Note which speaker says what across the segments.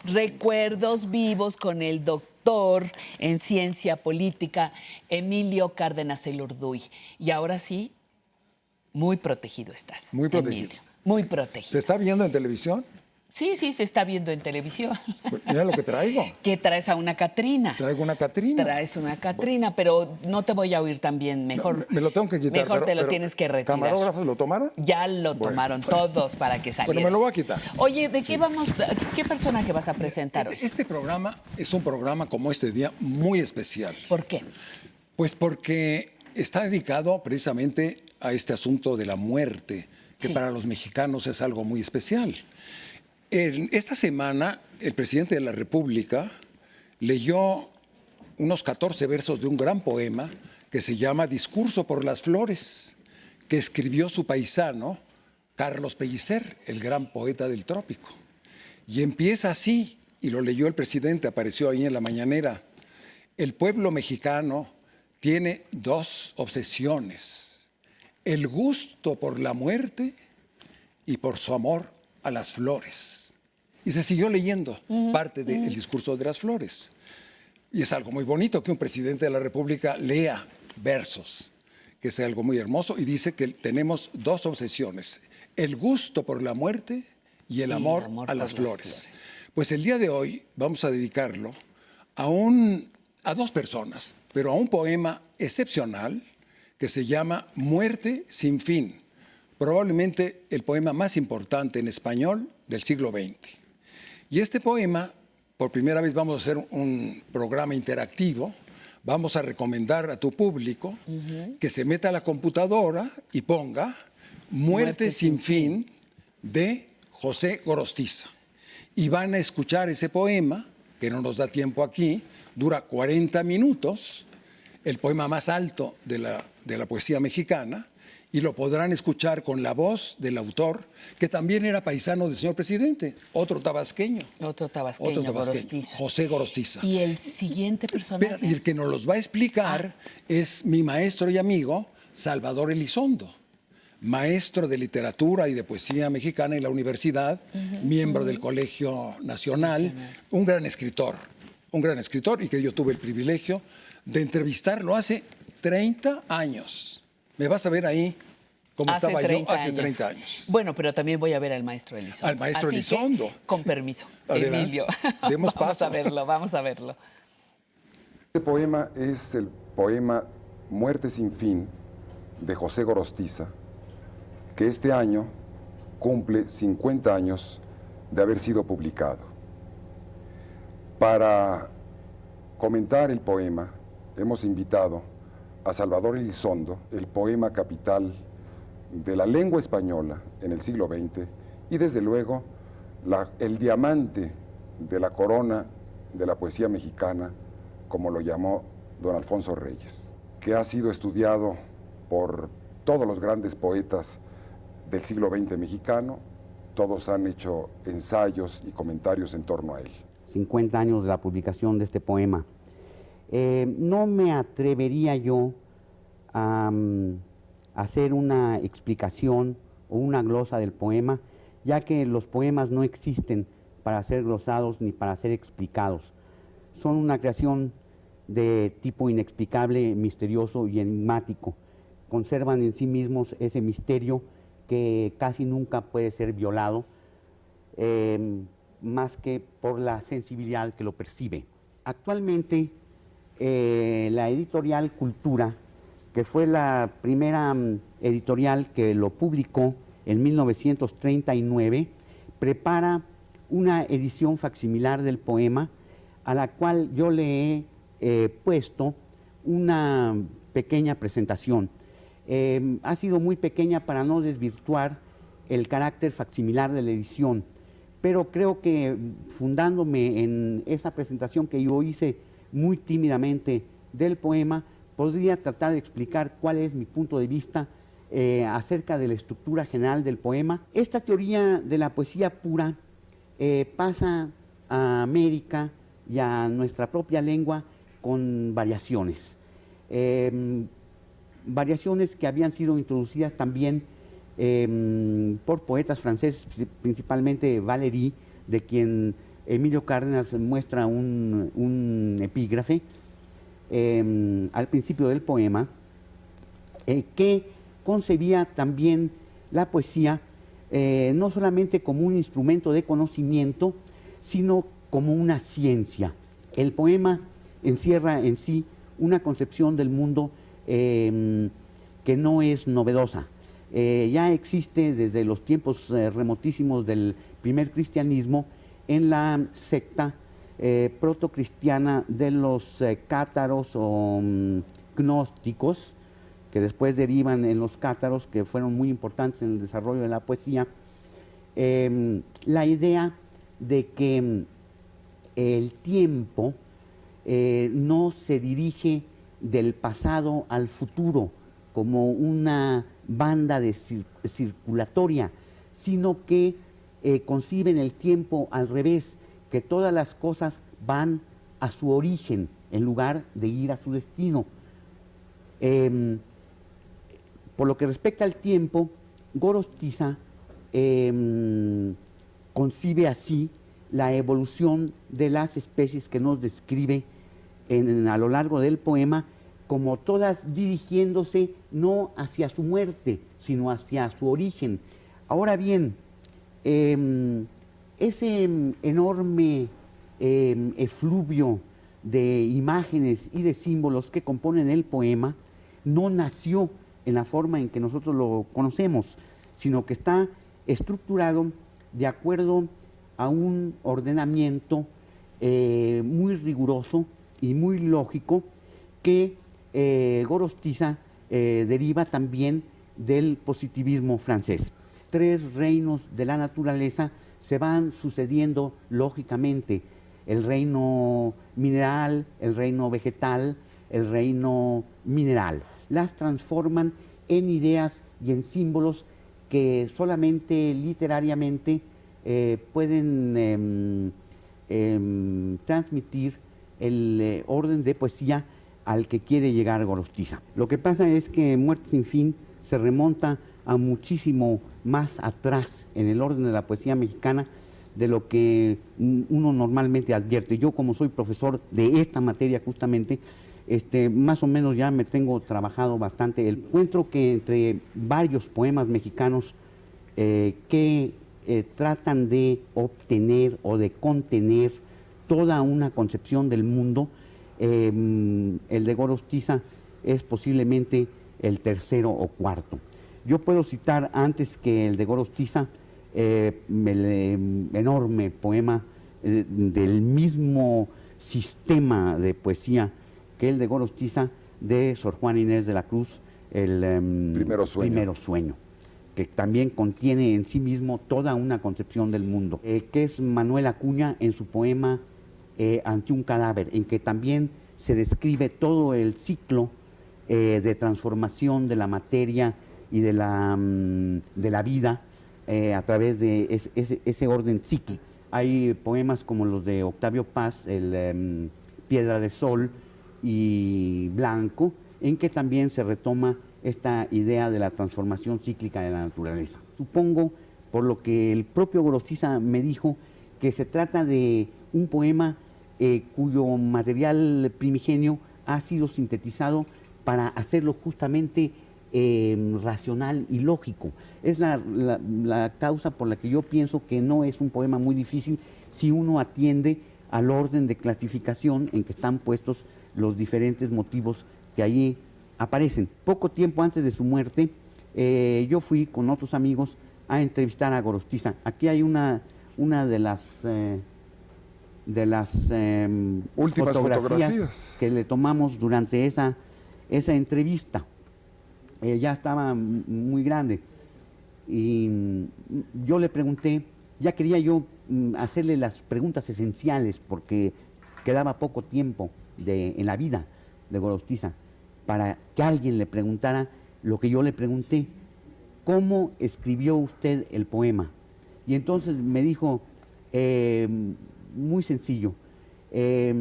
Speaker 1: Recuerdos vivos con el doctor en ciencia política Emilio Cárdenas Elorduy. Y ahora sí, muy protegido estás.
Speaker 2: Muy protegido.
Speaker 1: Emilio, muy protegido.
Speaker 2: ¿Se está viendo en televisión?
Speaker 1: Sí, sí, se está viendo en televisión.
Speaker 2: Pues mira lo que traigo.
Speaker 1: ¿Qué traes a una Catrina?
Speaker 2: Traigo una Catrina.
Speaker 1: Traes una Catrina, pero no te voy a oír tan bien. Mejor,
Speaker 2: No, me lo tengo que quitar.
Speaker 1: Mejor te lo tienes que retirar.
Speaker 2: ¿Camarógrafos lo tomaron?
Speaker 1: Ya lo tomaron todos para que salieras.
Speaker 2: Bueno, me lo voy a quitar.
Speaker 1: Oye, ¿de qué vamos? ¿Qué personaje vas a presentar hoy?
Speaker 2: Este programa es un programa como este día muy especial.
Speaker 1: ¿Por qué?
Speaker 2: Pues porque está dedicado precisamente a este asunto de la muerte, que
Speaker 1: Sí.
Speaker 2: para los mexicanos es algo muy especial. Esta semana, el presidente de la República leyó unos 14 versos de un gran poema que se llama Discurso por las Flores, que escribió su paisano Carlos Pellicer, el gran poeta del trópico. Y empieza así, y lo leyó el presidente, apareció ahí en la mañanera. El pueblo mexicano tiene dos obsesiones: el gusto por la muerte y por su amor a las flores. Y se siguió leyendo parte del discurso de las flores. Y es algo muy bonito que un presidente de la República lea versos, que es algo muy hermoso, y dice que tenemos dos obsesiones: el gusto por la muerte y el amor a las flores. Pues el día de hoy vamos a dedicarlo a dos personas, pero a un poema excepcional que se llama Muerte sin fin, probablemente el poema más importante en español del siglo XX. Y este poema, por primera vez vamos a hacer un programa interactivo. Vamos a recomendar a tu público que se meta a la computadora y ponga Muerte sin fin de José Gorostiza. Y van a escuchar ese poema, que no nos da tiempo aquí, dura 40 minutos, el poema más alto de la poesía mexicana, y lo podrán escuchar con la voz del autor, que también era paisano del señor presidente, otro tabasqueño.
Speaker 1: Otro tabasqueño, Gorostiza.
Speaker 2: José Gorostiza.
Speaker 1: ¿Y el siguiente personaje?
Speaker 2: Espera, y el que nos los va a explicar es mi maestro y amigo, Salvador Elizondo, maestro de literatura y de poesía mexicana en la universidad, miembro del Colegio Nacional, un gran escritor, y que yo tuve el privilegio de entrevistarlo hace 30 años. Me vas a ver ahí como estaba yo hace 30 años.
Speaker 1: Bueno, pero también voy a ver al maestro Elizondo.
Speaker 2: Al maestro Elizondo.
Speaker 1: Con permiso,
Speaker 2: Adelante.
Speaker 1: Emilio.
Speaker 2: Demos paso.
Speaker 1: Vamos a verlo.
Speaker 3: Este poema es el poema Muerte sin fin de José Gorostiza, que este año cumple 50 años de haber sido publicado. Para comentar el poema hemos invitado a Salvador Elizondo, el poema capital de la lengua española en el siglo XX y desde luego el diamante de la corona de la poesía mexicana, como lo llamó don Alfonso Reyes, que ha sido estudiado por todos los grandes poetas del siglo XX mexicano. Todos han hecho ensayos y comentarios en torno a él.
Speaker 4: 50 años de la publicación de este poema. No me atrevería yo a hacer una explicación o una glosa del poema, ya que los poemas no existen para ser glosados ni para ser explicados. Son una creación de tipo inexplicable, misterioso y enigmático. Conservan en sí mismos ese misterio que casi nunca puede ser violado, más que por la sensibilidad que lo percibe. Actualmente, la editorial Cultura, que fue la primera editorial que lo publicó en 1939, prepara una edición facsimilar del poema, a la cual yo le he puesto una pequeña presentación. Ha sido muy pequeña para no desvirtuar el carácter facsimilar de la edición, pero creo que fundándome en esa presentación que yo hice muy tímidamente del poema, podría tratar de explicar cuál es mi punto de vista acerca de la estructura general del poema. Esta teoría de la poesía pura pasa a América y a nuestra propia lengua con variaciones. Variaciones que habían sido introducidas también por poetas franceses, principalmente Valéry, de quien Emilio Cárdenas muestra un epígrafe al principio del poema que concebía también la poesía no solamente como un instrumento de conocimiento, sino como una ciencia. El poema encierra en sí una concepción del mundo que no es novedosa. Ya existe desde los tiempos remotísimos del primer cristianismo en la secta protocristiana de los cátaros o gnósticos, que después derivan en los cátaros, que fueron muy importantes en el desarrollo de la poesía, la idea de que el tiempo no se dirige del pasado al futuro como una banda circulatoria, sino que conciben el tiempo al revés, que todas las cosas van a su origen en lugar de ir a su destino. Por lo que respecta al tiempo, Gorostiza concibe así la evolución de las especies que nos describe a lo largo del poema, como todas dirigiéndose no hacia su muerte, sino hacia su origen. Ahora bien, ese enorme efluvio de imágenes y de símbolos que componen el poema no nació en la forma en que nosotros lo conocemos, sino que está estructurado de acuerdo a un ordenamiento muy riguroso y muy lógico que Gorostiza deriva también del positivismo francés. Tres reinos de la naturaleza se van sucediendo lógicamente: el reino mineral, el reino vegetal, el reino mineral. Las transforman en ideas y en símbolos que solamente literariamente pueden transmitir el orden de poesía al que quiere llegar Gorostiza. Lo que pasa es que Muerte sin fin se remonta a muchísimo más atrás en el orden de la poesía mexicana de lo que uno normalmente advierte. Yo, como soy profesor de esta materia justamente, más o menos ya me tengo trabajado bastante. Encuentro que entre varios poemas mexicanos que tratan de obtener o de contener toda una concepción del mundo, el de Gorostiza es posiblemente el tercero o cuarto. Yo puedo citar antes que el de Gorostiza el enorme poema del mismo sistema de poesía que el de Gorostiza, de Sor Juana Inés de la Cruz, el Primero Sueño, que también contiene en sí mismo toda una concepción del mundo, que es Manuel Acuña en su poema Ante un cadáver, en que también se describe todo el ciclo de transformación de la materia y de la vida a través de ese orden cíclico. Hay poemas como los de Octavio Paz, el Piedra de Sol y Blanco, en que también se retoma esta idea de la transformación cíclica de la naturaleza. Supongo, por lo que el propio Gorostiza me dijo, que se trata de un poema cuyo material primigenio ha sido sintetizado para hacerlo justamente racional y lógico. Es la causa por la que yo pienso que no es un poema muy difícil si uno atiende al orden de clasificación en que están puestos los diferentes motivos que allí aparecen. Poco tiempo antes de su muerte, yo fui con otros amigos a entrevistar a Gorostiza. Aquí hay una de las
Speaker 3: últimas fotografías
Speaker 4: que le tomamos durante esa entrevista. Ya estaba muy grande y yo le pregunté, ya quería yo hacerle las preguntas esenciales porque quedaba poco tiempo en la vida de Gorostiza para que alguien le preguntara lo que yo le pregunté: ¿cómo escribió usted el poema? Y entonces me dijo, muy sencillo, de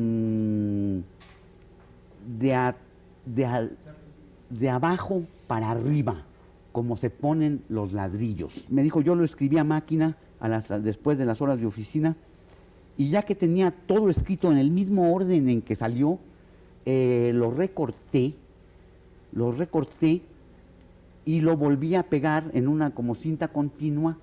Speaker 4: abajo para arriba, como se ponen los ladrillos. Me dijo, yo lo escribí a máquina después de las horas de oficina, y ya que tenía todo escrito en el mismo orden en que salió, lo recorté y lo volví a pegar en una como cinta continua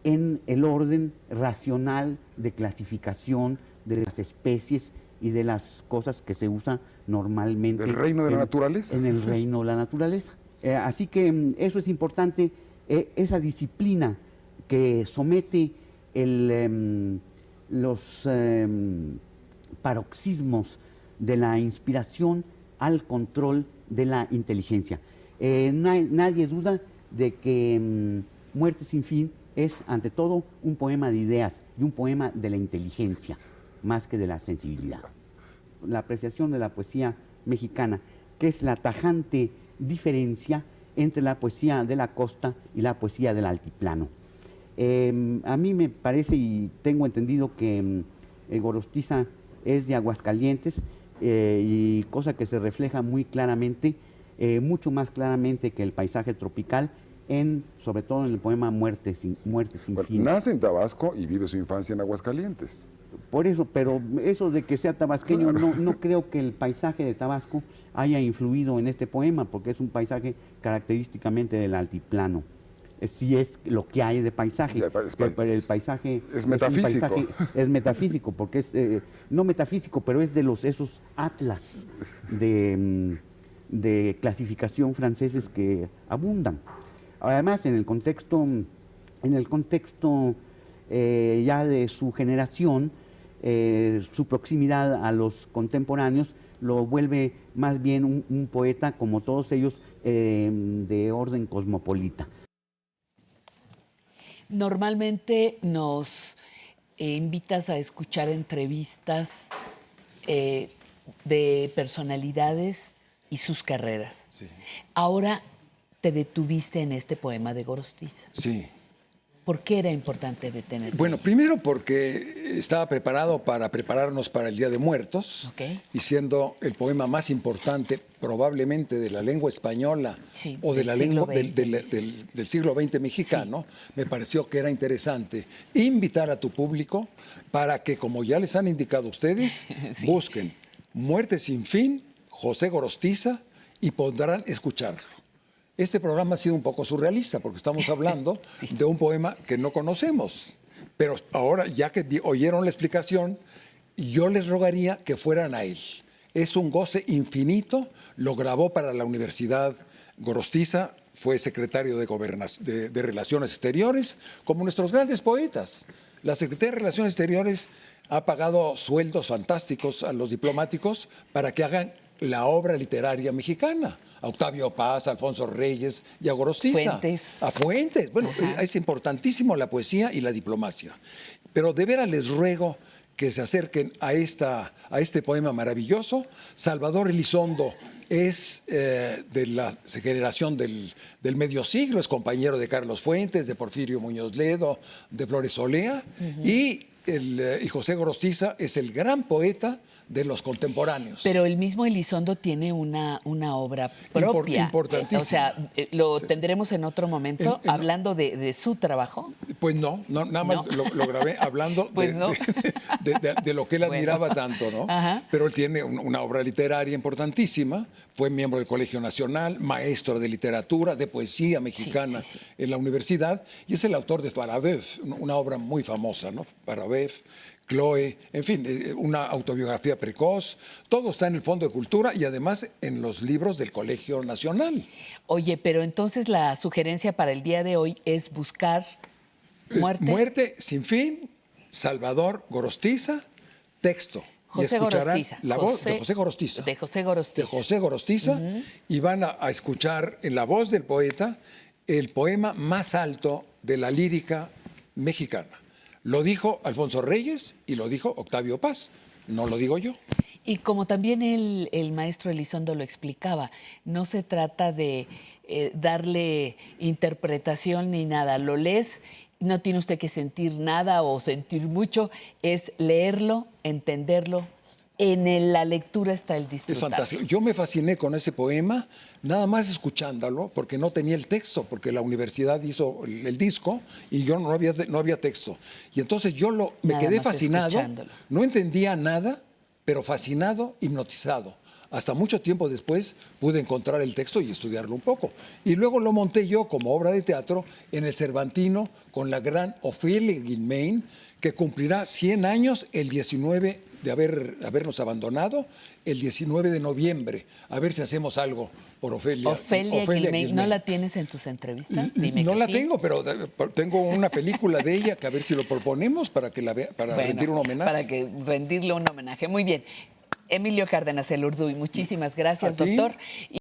Speaker 4: en el orden racional de clasificación de las especies y de las cosas que se usa normalmente.
Speaker 3: ¿Del reino de la naturaleza?
Speaker 4: En el reino de la naturaleza. Así que eso es importante, esa disciplina que somete los paroxismos de la inspiración al control de la inteligencia. Nadie duda de que Muerte sin fin es, ante todo, un poema de ideas y un poema de la inteligencia, más que de la sensibilidad. La apreciación de la poesía mexicana, que es la tajante diferencia entre la poesía de la costa y la poesía del altiplano. A mí me parece y tengo entendido que Gorostiza es de Aguascalientes, y cosa que se refleja muy claramente, mucho más claramente que el paisaje tropical, sobre todo en el poema Muerte sin fin.
Speaker 3: Nace en Tabasco y vive su infancia en Aguascalientes.
Speaker 4: Por eso, pero eso de que sea tabasqueño, no creo que el paisaje de Tabasco haya influido en este poema, porque es un paisaje característicamente del altiplano. Sí es lo que hay de paisaje, pero el paisaje
Speaker 3: es metafísico.
Speaker 4: Es metafísico, porque es, no metafísico, pero es de esos atlas de clasificación franceses que abundan. Además, en el contexto ya de su generación, su proximidad a los contemporáneos lo vuelve más bien un poeta, como todos ellos, de orden cosmopolita.
Speaker 1: Normalmente nos invitas a escuchar entrevistas de personalidades y sus carreras.
Speaker 2: Sí.
Speaker 1: Ahora te detuviste en este poema de Gorostiza.
Speaker 2: Sí.
Speaker 1: ¿Por qué era importante detenerte?
Speaker 2: Bueno, primero porque estaba preparado para prepararnos para el Día de Muertos,
Speaker 1: Ok.
Speaker 2: y siendo el poema más importante probablemente de la lengua española,
Speaker 1: Sí,
Speaker 2: o de
Speaker 1: del
Speaker 2: la
Speaker 1: siglo
Speaker 2: lengua
Speaker 1: XX.
Speaker 2: del siglo XX mexicano, me pareció que era interesante invitar a tu público para que, como ya les han indicado ustedes,
Speaker 1: Sí.
Speaker 2: busquen Muerte sin fin, José Gorostiza, y podrán escucharlo. Este programa ha sido un poco surrealista porque estamos hablando de un poema que no conocemos. Pero ahora, ya que oyeron la explicación, yo les rogaría que fueran a él. Es un goce infinito. Lo grabó para la Universidad Gorostiza, fue secretario de Relaciones Exteriores, como nuestros grandes poetas. La Secretaría de Relaciones Exteriores ha pagado sueldos fantásticos a los diplomáticos para que hagan la obra literaria mexicana. A Octavio Paz, a Alfonso Reyes y a Gorostiza.
Speaker 1: Fuentes.
Speaker 2: A Fuentes. Bueno, es importantísimo la poesía y la diplomacia. Pero de veras les ruego que se acerquen a este poema maravilloso. Salvador Elizondo es de la generación del medio siglo, es compañero de Carlos Fuentes, de Porfirio Muñoz Ledo, de Flores Olea, y José Gorostiza es el gran poeta de los contemporáneos.
Speaker 1: Pero el mismo Elizondo tiene una obra propia.
Speaker 2: Importantísima.
Speaker 1: O sea, lo tendremos en otro momento hablando de su trabajo.
Speaker 2: Pues no, nada más
Speaker 1: ¿No?
Speaker 2: lo grabé hablando
Speaker 1: Pues no.
Speaker 2: de lo que él admiraba tanto, ¿no?
Speaker 1: Ajá.
Speaker 2: Pero él tiene una obra literaria importantísima, fue miembro del Colegio Nacional, maestro de literatura, de poesía mexicana
Speaker 1: Sí.
Speaker 2: en la universidad, y es el autor de Farabeuf, una obra muy famosa, ¿no? Farabeuf, Chloe, en fin, una autobiografía precoz. Todo está en el Fondo de Cultura y además en los libros del Colegio Nacional.
Speaker 1: Oye, pero entonces la sugerencia para el día de hoy es buscar Muerte.
Speaker 2: Muerte sin fin, Salvador Gorostiza, texto.
Speaker 1: José
Speaker 2: y escucharán
Speaker 1: Gorostiza.
Speaker 2: la voz de José Gorostiza.
Speaker 1: De José Gorostiza.
Speaker 2: De José Gorostiza, y van a escuchar en la voz del poeta el poema más alto de la lírica mexicana. Lo dijo Alfonso Reyes y lo dijo Octavio Paz, no lo digo yo.
Speaker 1: Y como también el maestro Elizondo lo explicaba, no se trata de darle interpretación ni nada. Lo lees, no tiene usted que sentir nada o sentir mucho, es leerlo, entenderlo la lectura está el
Speaker 2: Es
Speaker 1: disfrutar.
Speaker 2: fantástico. Yo me fasciné con ese poema, nada más escuchándolo, porque no tenía el texto, porque la universidad hizo el disco y yo no había texto. Y entonces yo me
Speaker 1: Nada
Speaker 2: quedé
Speaker 1: más
Speaker 2: fascinado,
Speaker 1: escuchándolo.
Speaker 2: no entendía nada, pero fascinado, hipnotizado. Hasta mucho tiempo después pude encontrar el texto y estudiarlo un poco. Y luego lo monté yo como obra de teatro en el Cervantino con la gran Ofelia Guilmain, que cumplirá 100 años el 19 de habernos abandonado, el 19 de noviembre. A ver si hacemos algo por Ofelia.
Speaker 1: Ofelia Guilmain, ¿no la tienes en tus entrevistas? Dime
Speaker 2: No
Speaker 1: que
Speaker 2: la
Speaker 1: sí.
Speaker 2: tengo, pero tengo una película de ella que a ver si lo proponemos para que la vea, para
Speaker 1: Bueno,
Speaker 2: rendir un homenaje.
Speaker 1: Para que rendirle un homenaje. Muy bien. Emilio Cárdenas Elorduy, muchísimas gracias,
Speaker 2: ¿A ti?
Speaker 1: doctor.